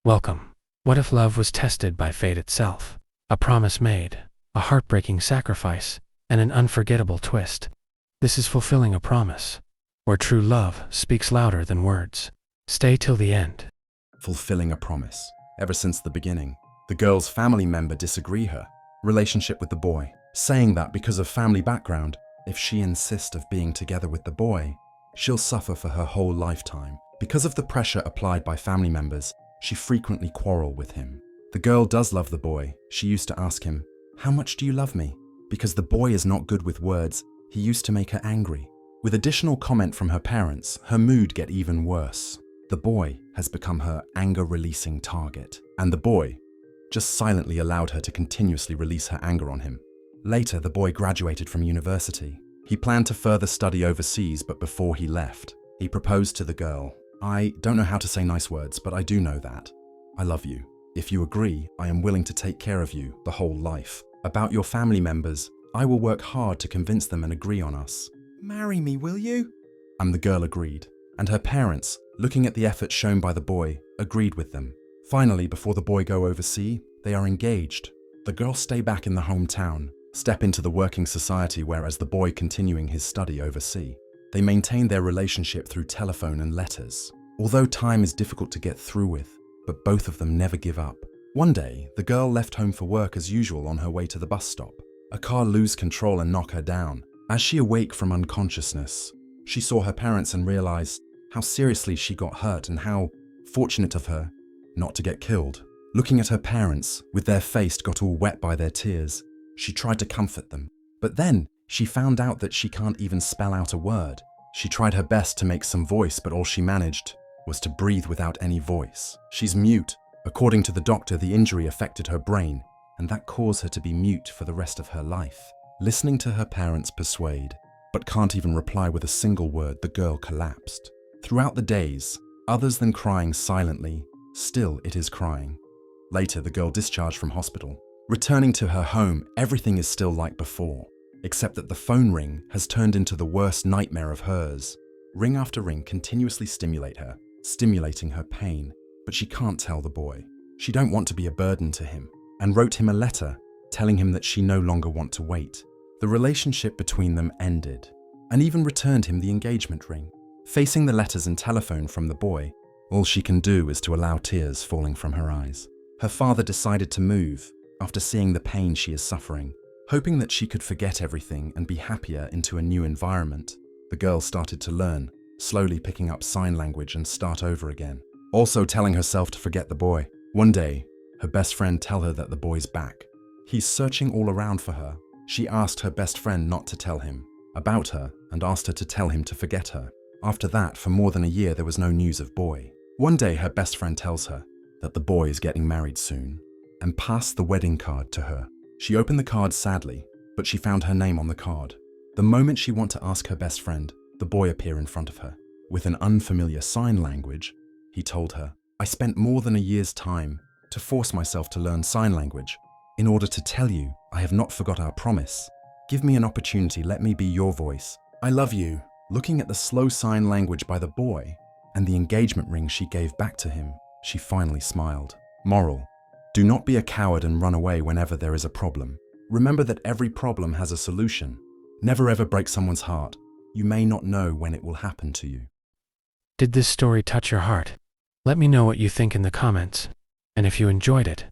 Welcome. What if love was tested by fate itself? A promise made, a heartbreaking sacrifice, and an unforgettable twist. This is Fulfilling a Promise, where true love speaks louder than words. Stay till the end. Fulfilling a promise. Ever since the beginning, the girl's family member disagree her relationship with the boy, saying that because of family background, if she insists of being together with the boy, she'll suffer for her whole lifetime. Because of the pressure applied by family members, she frequently quarrel with him. The girl does love the boy. She used to ask him, "How much do you love me?" Because the boy is not good with words, he used to make her angry. With additional comment from her parents, her mood get even worse. The boy has become her anger-releasing target, and the boy just silently allowed her to continuously release her anger on him. Later, the boy graduated from university. He planned to further study overseas, but before he left, he proposed to the girl. "I don't know how to say nice words, but I do know that. I love you. If you agree, I am willing to take care of you the whole life. About your family members, I will work hard to convince them and agree on us. Marry me, will you?" And the girl agreed. And her parents, looking at the effort shown by the boy, agreed with them. Finally, before the boy go overseas, they are engaged. The girl stay back in the hometown, step into the working society, whereas the boy continuing his study overseas. They maintain their relationship through telephone and letters. Although time is difficult to get through with, but both of them never give up. One day, the girl left home for work as usual. On her way to the bus stop, a car lose control and knock her down. As she awake from unconsciousness, she saw her parents and realized how seriously she got hurt and how fortunate of her not to get killed. Looking at her parents, with their face got all wet by their tears, she tried to comfort them. But then, she found out that she can't even spell out a word. She tried her best to make some voice, but all she managed was to breathe without any voice. She's mute. According to the doctor, the injury affected her brain, and that caused her to be mute for the rest of her life. Listening to her parents persuade, but can't even reply with a single word, the girl collapsed. Throughout the days, others than crying silently, still it is crying. Later, the girl discharged from hospital. Returning to her home, everything is still like before, except that the phone ring has turned into the worst nightmare of hers. Ring after ring continuously stimulate her, stimulating her pain, but she can't tell the boy. She don't want to be a burden to him, and wrote him a letter telling him that she no longer want to wait. The relationship between them ended, and even returned him the engagement ring. Facing the letters and telephone from the boy, all she can do is to allow tears falling from her eyes. Her father decided to move after seeing the pain she is suffering. Hoping that she could forget everything and be happier into a new environment, the girl started to learn, slowly picking up sign language and start over again. Also telling herself to forget the boy. One day, her best friend tell her that the boy's back. He's searching all around for her. She asked her best friend not to tell him about her and asked her to tell him to forget her. After that, for more than a year, there was no news of boy. One day, her best friend tells her that the boy is getting married soon and passed the wedding card to her. She opened the card sadly, but she found her name on the card. The moment she wanted to ask her best friend, the boy appeared in front of her. With an unfamiliar sign language, he told her, "I spent more than a year's time to force myself to learn sign language. In order to tell you, I have not forgot our promise. Give me an opportunity, let me be your voice. I love you." Looking at the slow sign language by the boy and the engagement ring she gave back to him, she finally smiled. Moral: do not be a coward and run away whenever there is a problem. Remember that every problem has a solution. Never ever break someone's heart. You may not know when it will happen to you. Did this story touch your heart? Let me know what you think in the comments. And if you enjoyed it,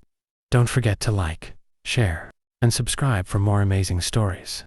don't forget to like, share, and subscribe for more amazing stories.